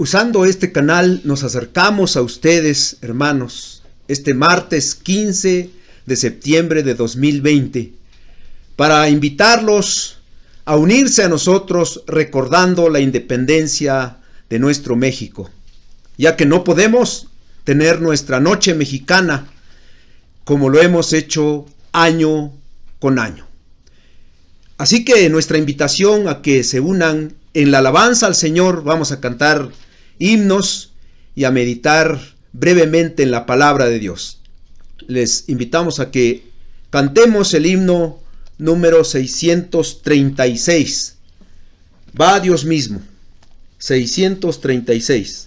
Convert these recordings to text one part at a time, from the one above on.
Usando este canal nos acercamos a ustedes, hermanos, este martes 15 de septiembre de 2020, para invitarlos a unirse a nosotros recordando la independencia de nuestro México, ya que no podemos tener nuestra noche mexicana como lo hemos hecho año con año. Así que nuestra invitación a que se unan en la alabanza al Señor, vamos a cantar himnos y a meditar brevemente en la palabra de Dios. Les invitamos a que cantemos el himno número 636. Va Dios mismo. 636.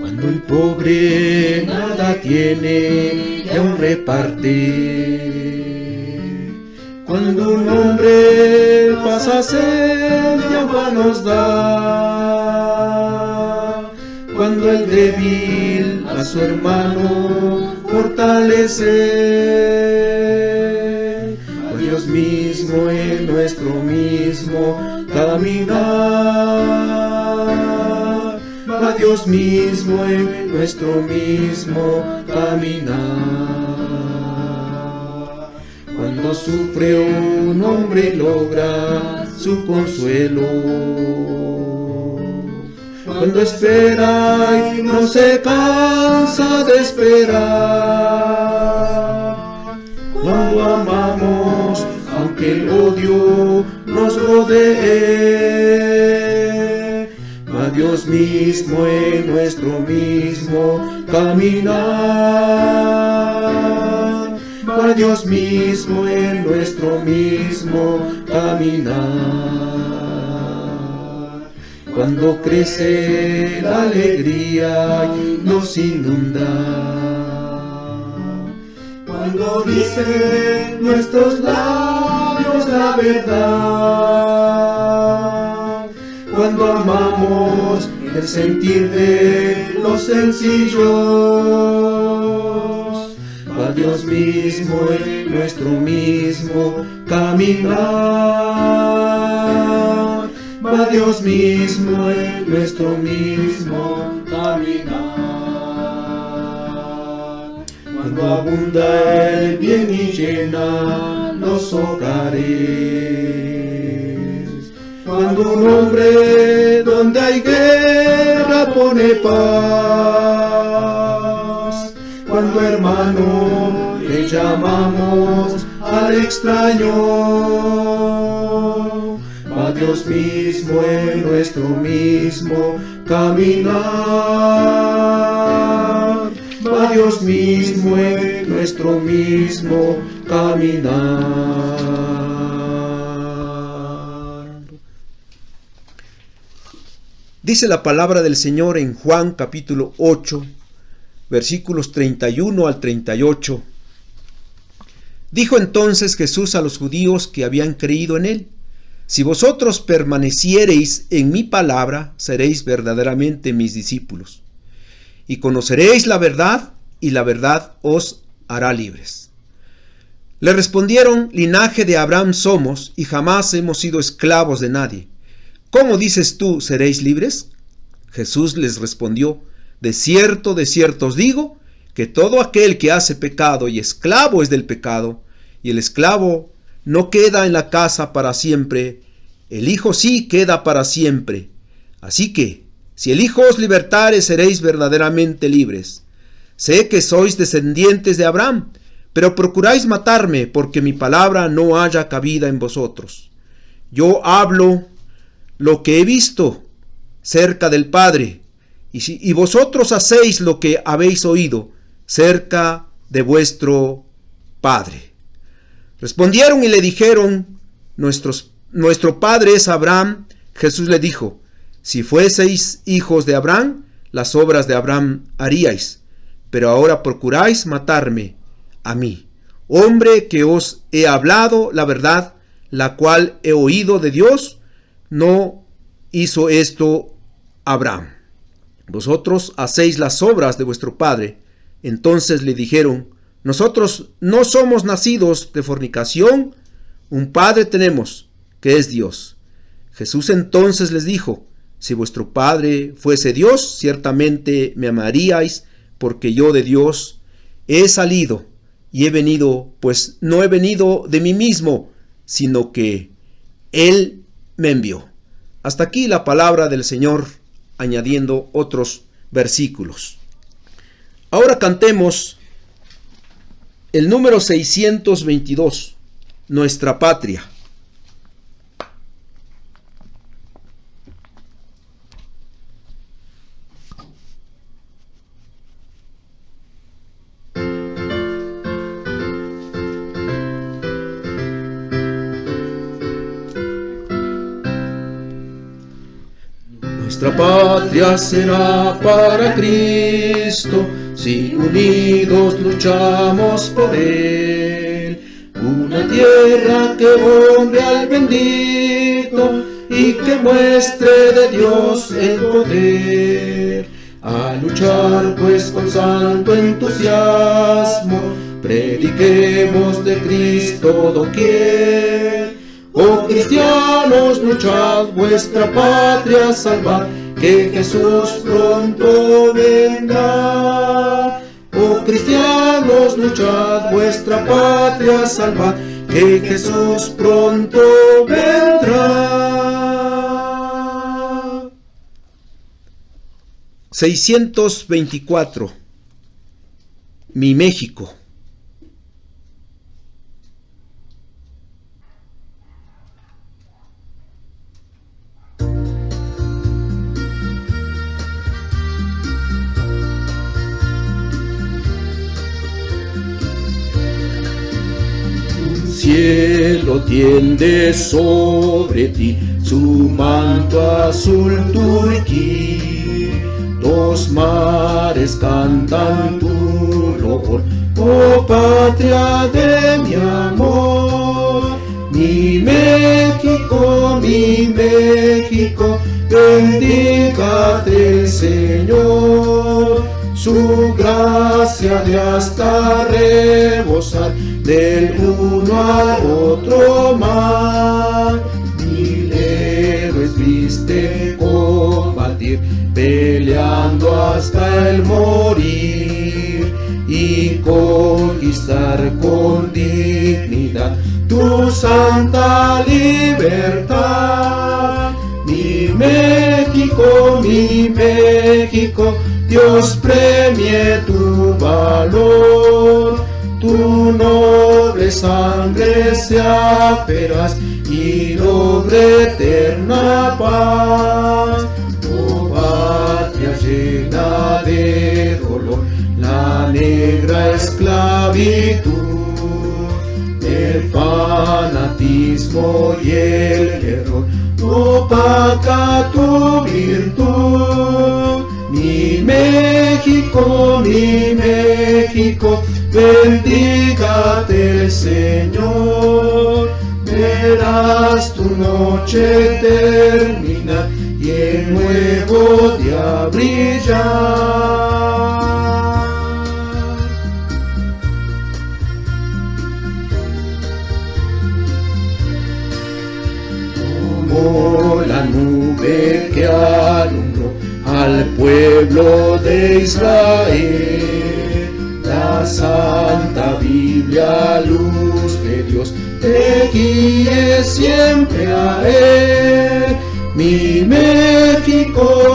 Cuando el pobre nada tiene y aún reparte, cuando un hombre pasa sed y agua nos da, cuando el débil a su hermano fortalece, a Dios mismo en nuestro mismo caminar, a Dios mismo en nuestro mismo caminar. Cuando sufre un hombre logra su consuelo, cuando espera y no se cansa de esperar, cuando amamos aunque el odio nos rodee, a Dios mismo en nuestro mismo caminar, a Dios mismo en nuestro mismo caminar. Cuando crece la alegría y nos inunda, cuando dicen nuestros labios la verdad, cuando amamos el sentir de los sencillos, a Dios mismo en nuestro mismo caminar, a Dios mismo en nuestro mismo caminar. Cuando abunda el bien y llena los hogares, cuando un hombre donde hay guerra pone paz, cuando hermano le llamamos al extraño, a Dios mismo en nuestro mismo caminar, a Dios mismo en nuestro mismo caminar. Dice la palabra del Señor en Juan capítulo 8, versículos 31 al 38. Dijo entonces Jesús a los judíos que habían creído en él: si vosotros permaneciereis en mi palabra, seréis verdaderamente mis discípulos, y conoceréis la verdad, y la verdad os hará libres. Le respondieron: linaje de Abraham somos, y jamás hemos sido esclavos de nadie. ¿Cómo dices tú, seréis libres? Jesús les respondió: de cierto os digo, que todo aquel que hace pecado y esclavo es del pecado, y el esclavo no queda en la casa para siempre, el Hijo sí queda para siempre. Así que, si el Hijo os libertare, seréis verdaderamente libres. Sé que sois descendientes de Abraham, pero procuráis matarme, porque mi palabra no haya cabida en vosotros. Yo hablo lo que he visto cerca del Padre, y vosotros hacéis lo que habéis oído cerca de vuestro Padre. Respondieron y le dijeron: nuestro padre es Abraham. Jesús le dijo: si fueseis hijos de Abraham, las obras de Abraham haríais, pero ahora procuráis matarme a mí, hombre que os he hablado la verdad, la cual he oído de Dios. No hizo esto Abraham. vosotros hacéis las obras de vuestro padre. Entonces le dijeron: nosotros no somos nacidos de fornicación, un padre tenemos, que es Dios. Jesús entonces les dijo: si vuestro padre fuese Dios, ciertamente me amaríais, porque yo de Dios he salido y he venido, pues no he venido de mí mismo, sino que Él me envió. Hasta aquí la palabra del Señor, añadiendo otros versículos. Ahora cantemos el número 622, Nuestra Patria. Nuestra patria será para Cristo, si unidos luchamos por Él. Una tierra que honre al bendito y que muestre de Dios el poder. A luchar pues con santo entusiasmo, prediquemos de Cristo doquier. Oh cristianos, luchad vuestra patria salvad, que Jesús pronto vendrá. Oh cristianos, luchad vuestra patria salvad, que Jesús pronto vendrá. 624. Mi México. Cielo tiende sobre ti su manto azul turquí, los mares cantan tu loor, oh patria de mi amor. Mi México, bendígate el Señor, su gracia de hasta rebosar del uno al otro mar. Mil héroes viste combatir, peleando hasta el morir, y conquistar con dignidad tu santa libertad. Mi México, Dios premie tu valor, tu noble sangre sea feraz y logre eterna paz. Oh patria llena de dolor, la negra esclavitud, el fanatismo y el error, opaca tu virtud. Mi México, bendígate el Señor. Verás tu noche terminar y el nuevo día brillar. Como la nube que alumbró al pueblo de Israel, la Santa Biblia, luz de Dios, te guíe siempre a Él. Mi México,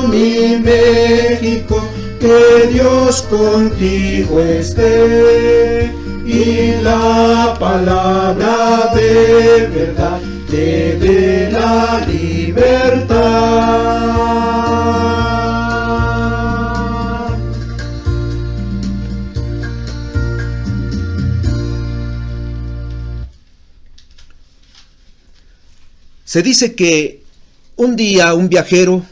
que Dios contigo esté, y la palabra de verdad te dé la libertad. Se dice que un día un viajero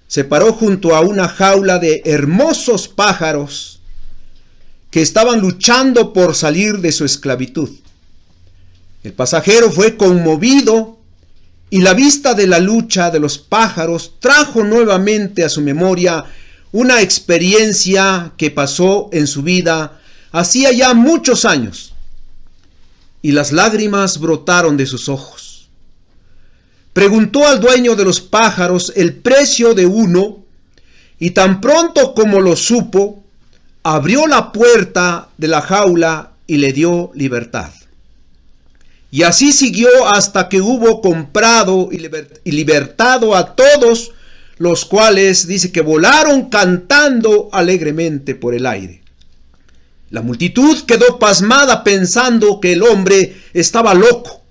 se paró junto a una jaula de hermosos pájaros que estaban luchando por salir de su esclavitud. El pasajero fue conmovido y la vista de la lucha de los pájaros trajo nuevamente a su memoria una experiencia que pasó en su vida hacía ya muchos años, y las lágrimas brotaron de sus ojos. Preguntó al dueño de los pájaros el precio de uno, y tan pronto como lo supo, abrió la puerta de la jaula y le dio libertad. Y así siguió hasta que hubo comprado y libertado a todos, los cuales dice que volaron cantando alegremente por el aire. La multitud quedó pasmada pensando que el hombre estaba loco.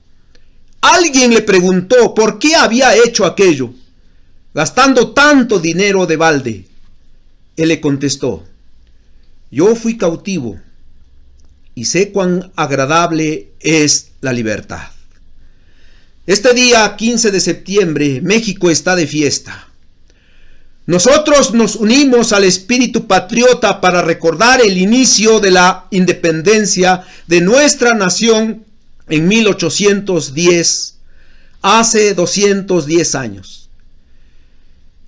Alguien le preguntó por qué había hecho aquello, gastando tanto dinero de balde. Él le contestó: yo fui cautivo y sé cuán agradable es la libertad. Este día 15 de septiembre, México está de fiesta. Nosotros nos unimos al espíritu patriota para recordar el inicio de la independencia de nuestra nación en 1810, hace 210 años.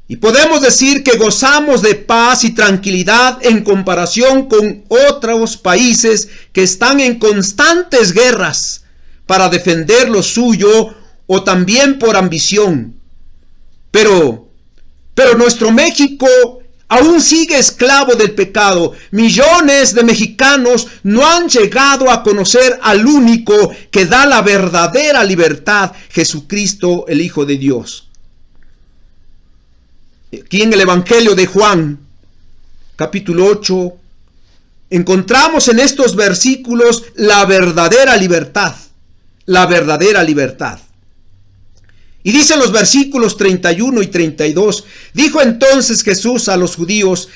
Y podemos decir que gozamos de paz y tranquilidad en comparación con otros países que están en constantes guerras para defender lo suyo o también por ambición. Pero nuestro México aún sigue esclavo del pecado. Millones de mexicanos no han llegado a conocer al único que da la verdadera libertad, Jesucristo, el Hijo de Dios. Aquí en el Evangelio de Juan, capítulo 8, encontramos en estos versículos la verdadera libertad. La verdadera libertad. Y dicen los versículos 31 y 32, dijo entonces Jesús a los judíos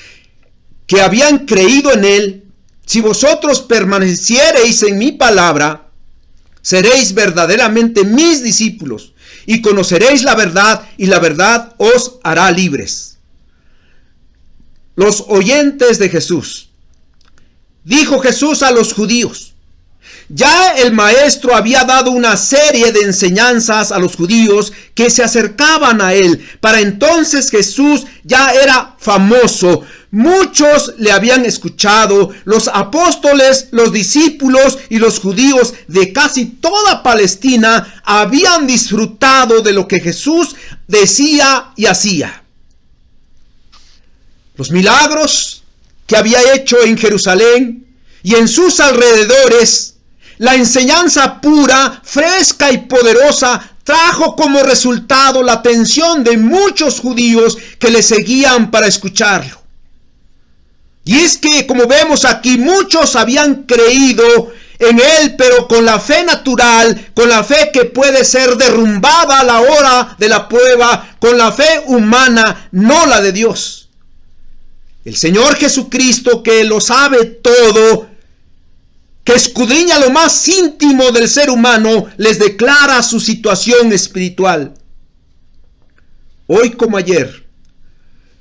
que habían creído en él: si vosotros permaneciereis en mi palabra, seréis verdaderamente mis discípulos, y conoceréis la verdad, y la verdad os hará libres. Los oyentes de Jesús. Dijo Jesús a los judíos. Ya el maestro había dado una serie de enseñanzas a los judíos que se acercaban a él. Para entonces Jesús ya era famoso. Muchos le habían escuchado. Los apóstoles, los discípulos y los judíos de casi toda Palestina habían disfrutado de lo que Jesús decía y hacía. Los milagros que había hecho en Jerusalén y en sus alrededores, la enseñanza pura, fresca y poderosa trajo como resultado la atención de muchos judíos que le seguían para escucharlo. Y es que, como vemos aquí, muchos habían creído en él, pero con la fe natural, con la fe que puede ser derrumbada a la hora de la prueba, con la fe humana, no la de Dios. El Señor Jesucristo, que lo sabe todo, que escudriña lo más íntimo del ser humano, les declara su situación espiritual. Hoy como ayer,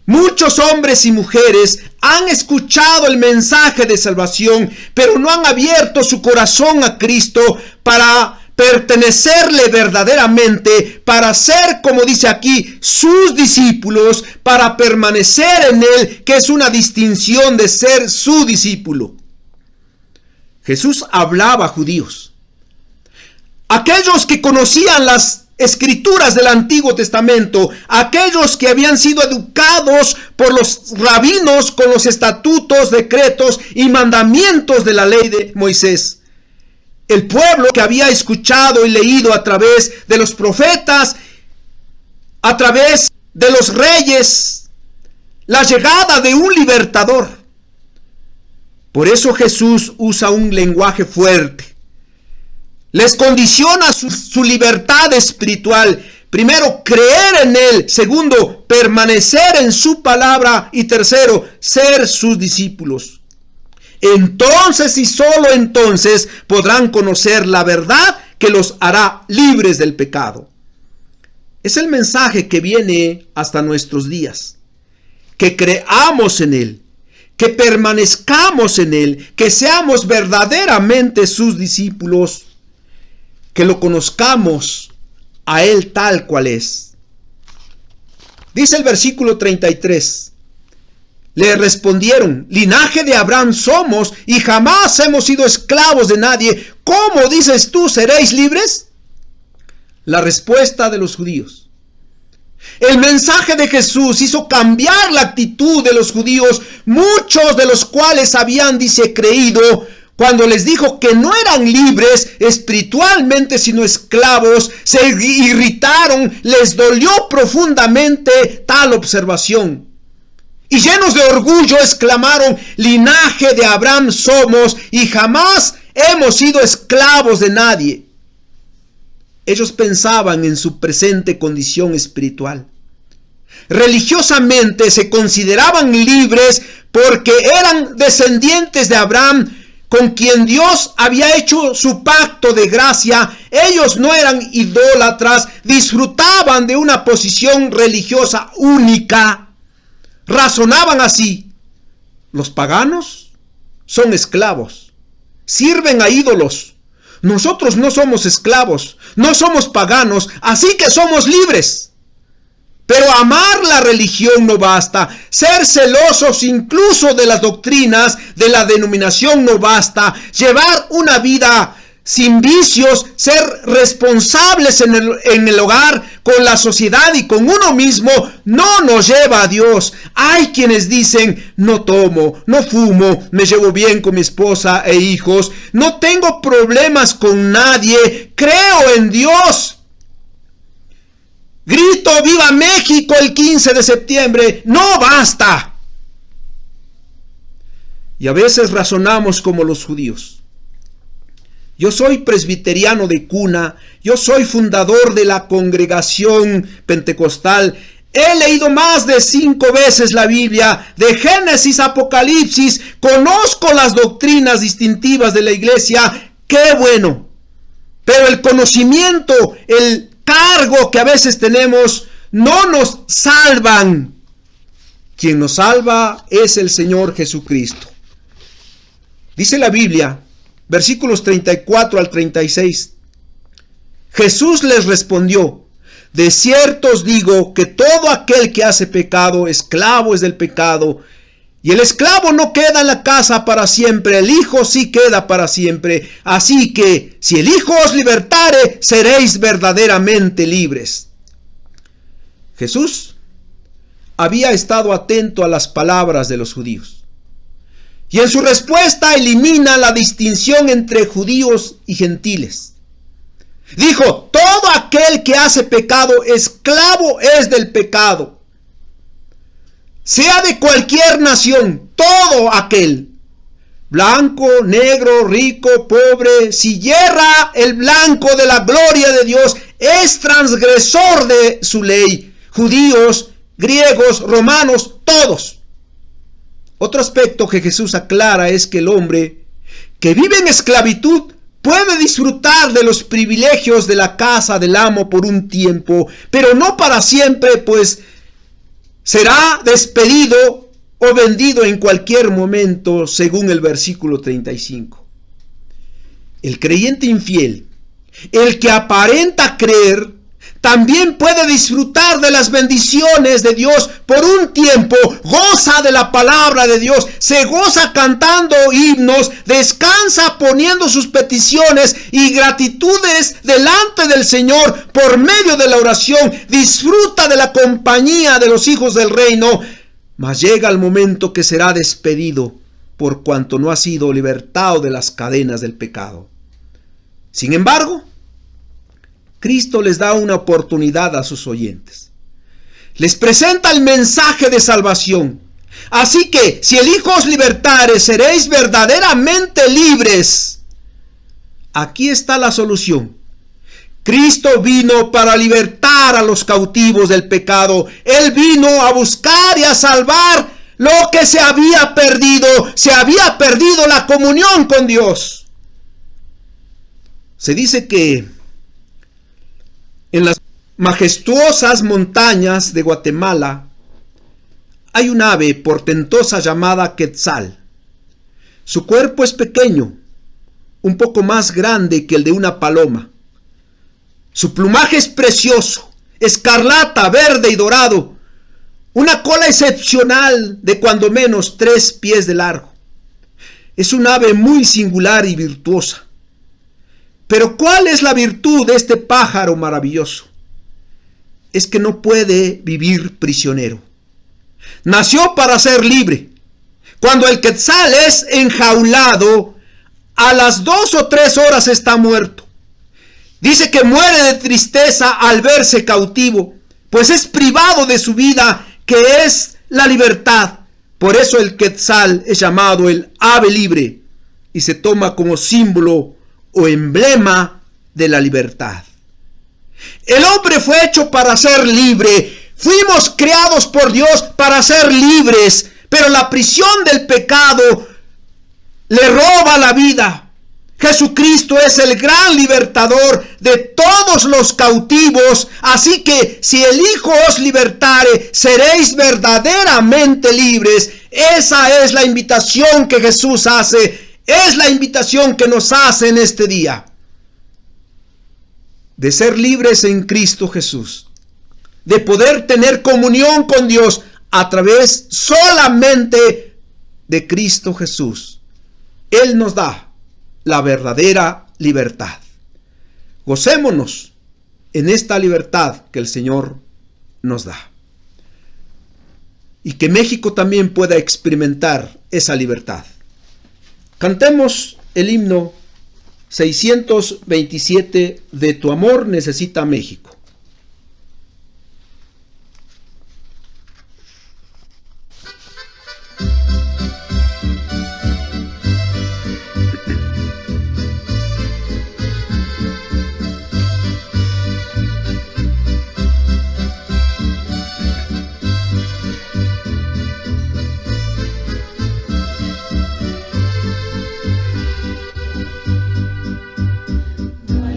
muchos hombres y mujeres han escuchado el mensaje de salvación, pero no han abierto su corazón a Cristo para pertenecerle verdaderamente, para ser, como dice aquí, sus discípulos, para permanecer en él, que es una distinción de ser su discípulo. Jesús hablaba a judíos, aquellos que conocían las escrituras del Antiguo Testamento, aquellos que habían sido educados por los rabinos con los estatutos, decretos y mandamientos de la ley de Moisés. El pueblo que había escuchado y leído a través de los profetas, a través de los reyes, la llegada de un libertador. Por eso Jesús usa un lenguaje fuerte. Les condiciona su libertad espiritual. Primero, creer en él. Segundo, permanecer en su palabra. Y tercero, ser sus discípulos. Entonces y solo entonces podrán conocer la verdad que los hará libres del pecado. Es el mensaje que viene hasta nuestros días. Que creamos en él, que permanezcamos en él, que seamos verdaderamente sus discípulos, que lo conozcamos a él tal cual es. Dice el versículo 33. Le respondieron: linaje de Abraham somos y jamás hemos sido esclavos de nadie. ¿Cómo dices tú, seréis libres? La respuesta de los judíos. El mensaje de Jesús hizo cambiar la actitud de los judíos, muchos de los cuales habían creído cuando les dijo que no eran libres espiritualmente sino esclavos. Se irritaron, les dolió profundamente tal observación. Y llenos de orgullo exclamaron: linaje de Abraham somos y jamás hemos sido esclavos de nadie. Ellos pensaban en su presente condición espiritual. Religiosamente se consideraban libres porque eran descendientes de Abraham, con quien Dios había hecho su pacto de gracia. Ellos no eran idólatras, disfrutaban de una posición religiosa única. Razonaban así: los paganos son esclavos, sirven a ídolos. Nosotros no somos esclavos, no somos paganos, así que somos libres. Pero amar la religión no basta, ser celosos incluso de las doctrinas de la denominación no basta, llevar una vida sin vicios, ser responsables en el hogar, con la sociedad y con uno mismo, no nos lleva a Dios. Hay quienes dicen: no tomo, no fumo, me llevo bien con mi esposa e hijos, no tengo problemas con nadie, creo en Dios. Grito ¡Viva México! El 15 de septiembre. No basta. Y a veces razonamos como los judíos. Yo soy presbiteriano de cuna, yo soy fundador de la congregación pentecostal, he leído más de 5 veces la Biblia, de Génesis a Apocalipsis, conozco las doctrinas distintivas de la iglesia, ¡qué bueno! Pero el conocimiento, el cargo que a veces tenemos, no nos salvan. Quien nos salva es el Señor Jesucristo. Dice la Biblia, versículos 34 al 36. Jesús les respondió: de cierto os digo que todo aquel que hace pecado, esclavo es del pecado. Y el esclavo no queda en la casa para siempre, el Hijo sí queda para siempre. Así que, si el Hijo os libertare, seréis verdaderamente libres. Jesús había estado atento a las palabras de los judíos. Y en su respuesta elimina la distinción entre judíos y gentiles. Dijo: todo aquel que hace pecado, esclavo es del pecado. Sea de cualquier nación, todo aquel, blanco, negro, rico, pobre, si yerra el blanco de la gloria de Dios, es transgresor de su ley. Judíos, griegos, romanos, todos. Otro aspecto que Jesús aclara es que el hombre que vive en esclavitud puede disfrutar de los privilegios de la casa del amo por un tiempo, pero no para siempre, pues será despedido o vendido en cualquier momento, según el versículo 35. El creyente infiel, el que aparenta creer, también puede disfrutar de las bendiciones de Dios por un tiempo, goza de la palabra de Dios, se goza cantando himnos, descansa poniendo sus peticiones y gratitudes delante del Señor por medio de la oración, disfruta de la compañía de los hijos del reino, mas llega el momento que será despedido por cuanto no ha sido libertado de las cadenas del pecado. Sin embargo, Cristo les da una oportunidad a sus oyentes. Les presenta el mensaje de salvación. Así que, si el Hijo os libertare, seréis verdaderamente libres. Aquí está la solución. Cristo vino para libertar a los cautivos del pecado. Él vino a buscar y a salvar lo que se había perdido. Se había perdido la comunión con Dios. Se dice que en las majestuosas montañas de Guatemala hay un ave portentosa llamada quetzal. Su cuerpo es pequeño, un poco más grande que el de una paloma. Su plumaje es precioso, escarlata, verde y dorado. una cola excepcional de cuando menos 3 pies de largo. Es un ave muy singular y virtuosa. Pero ¿cuál es la virtud de este pájaro maravilloso? Es que no puede vivir prisionero. Nació para ser libre. Cuando el quetzal es enjaulado, a las 2 o 3 horas está muerto. Dice que muere de tristeza al verse cautivo, pues es privado de su vida, que es la libertad. Por eso el quetzal es llamado el ave libre y se toma como símbolo o emblema de la libertad. El hombre fue hecho para ser libre. Fuimos creados por Dios para ser libres, pero la prisión del pecado le roba la vida. Jesucristo es el gran libertador de todos los cautivos, así que si el Hijo os libertare, seréis verdaderamente libres. Esa es la invitación que Jesús hace, es la invitación que nos hace en este día, de ser libres en Cristo Jesús, de poder tener comunión con Dios a través solamente de Cristo Jesús. Él nos da la verdadera libertad. Gocémonos en esta libertad que el Señor nos da. Y que México también pueda experimentar esa libertad. Cantemos el himno 627 de Tu amor necesita México.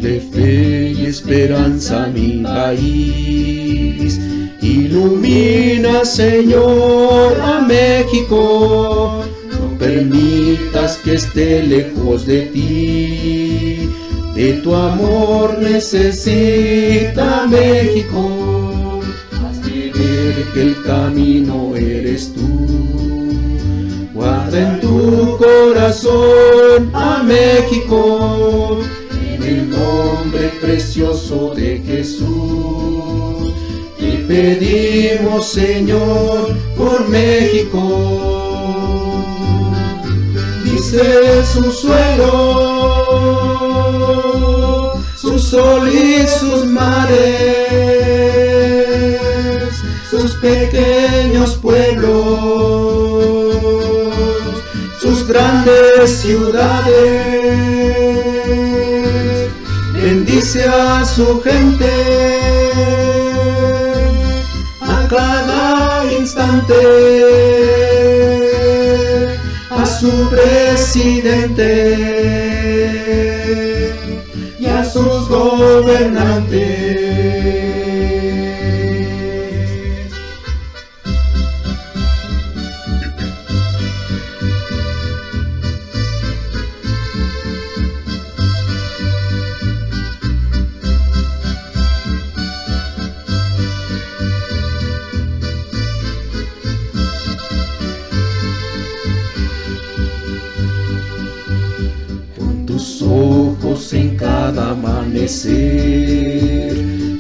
De fe y esperanza mi país, ilumina, Señor, a México. No permitas que esté lejos de ti, de tu amor necesita México. Haz de ver que el camino eres tú, guarda en tu corazón a México. En el nombre precioso de Jesús, te pedimos, Señor, por México. Bendice su suelo, su sol y sus mares, sus pequeños pueblos, sus grandes ciudades. Bendice a su gente a cada instante, a su presidente y a sus gobernantes. Ojos en cada amanecer,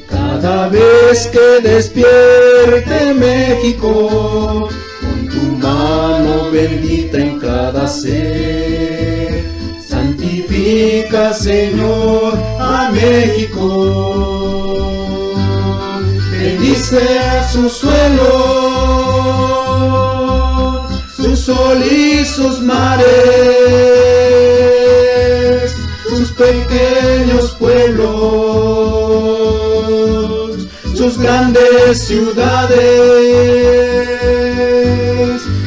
cada vez que despierte México, con tu mano bendita en cada ser, santifica, Señor, a México. Bendice su suelo, su sol y sus mares, sus pequeños pueblos, sus grandes ciudades.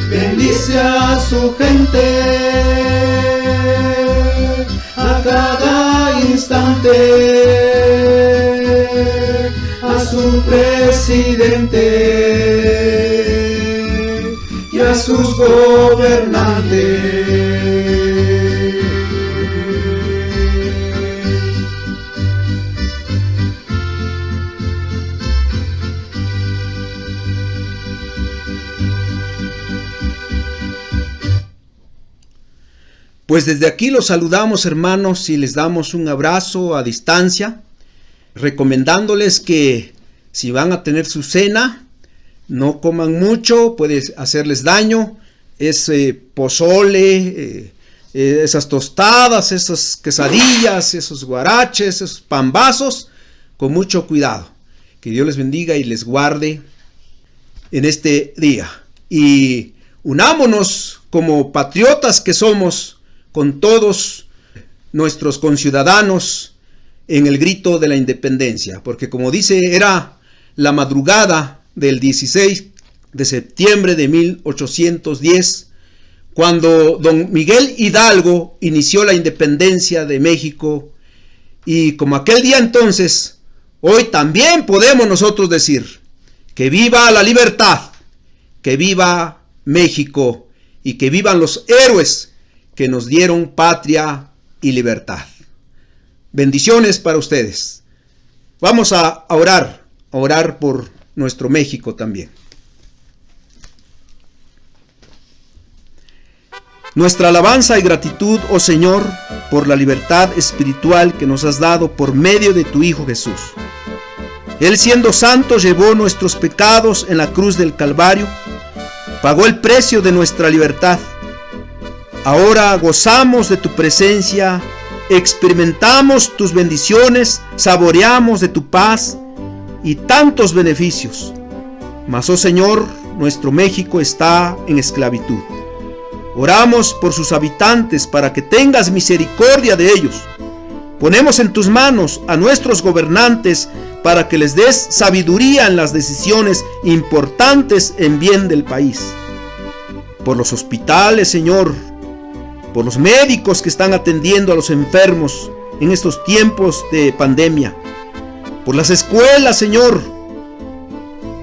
Bendice a su gente a cada instante, a su presidente y a sus gobernantes. Pues desde aquí los saludamos, hermanos, y les damos un abrazo a distancia, recomendándoles que si van a tener su cena, no coman mucho, puede hacerles daño, ese pozole, esas tostadas, esas quesadillas, esos guaraches, esos pambazos, con mucho cuidado. Que Dios les bendiga y les guarde en este día. Y unámonos como patriotas que somos con todos nuestros conciudadanos en el grito de la independencia. Porque como dice, era la madrugada del 16 de septiembre de 1810, cuando don Miguel Hidalgo inició la independencia de México. Y como aquel día entonces, hoy también podemos nosotros decir que viva la libertad, que viva México y que vivan los héroes que nos dieron patria y libertad. Bendiciones para ustedes. Vamos a orar por nuestro México también. Nuestra alabanza y gratitud, oh Señor, por la libertad espiritual que nos has dado por medio de tu Hijo Jesús. Él, siendo santo, llevó nuestros pecados en la cruz del Calvario, pagó el precio de nuestra libertad. Ahora gozamos de tu presencia, experimentamos tus bendiciones, saboreamos de tu paz y tantos beneficios. Mas, oh Señor, nuestro México está en esclavitud. Oramos por sus habitantes para que tengas misericordia de ellos. Ponemos en tus manos a nuestros gobernantes para que les des sabiduría en las decisiones importantes en bien del país. Por los hospitales, Señor, por los médicos que están atendiendo a los enfermos en estos tiempos de pandemia, por las escuelas, Señor,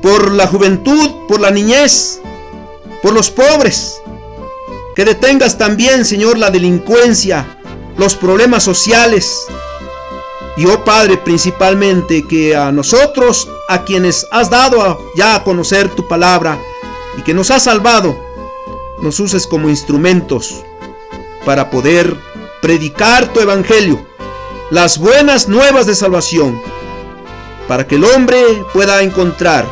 por la juventud, por la niñez, por los pobres. Que detengas también, Señor, la delincuencia, los problemas sociales. Y, oh Padre, principalmente que a nosotros, a quienes has dado ya a conocer tu palabra y que nos has salvado, nos uses como instrumentos para poder predicar tu evangelio, las buenas nuevas de salvación, para que el hombre pueda encontrar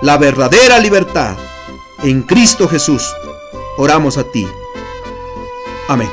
la verdadera libertad en Cristo Jesús. Oramos a ti. Amén.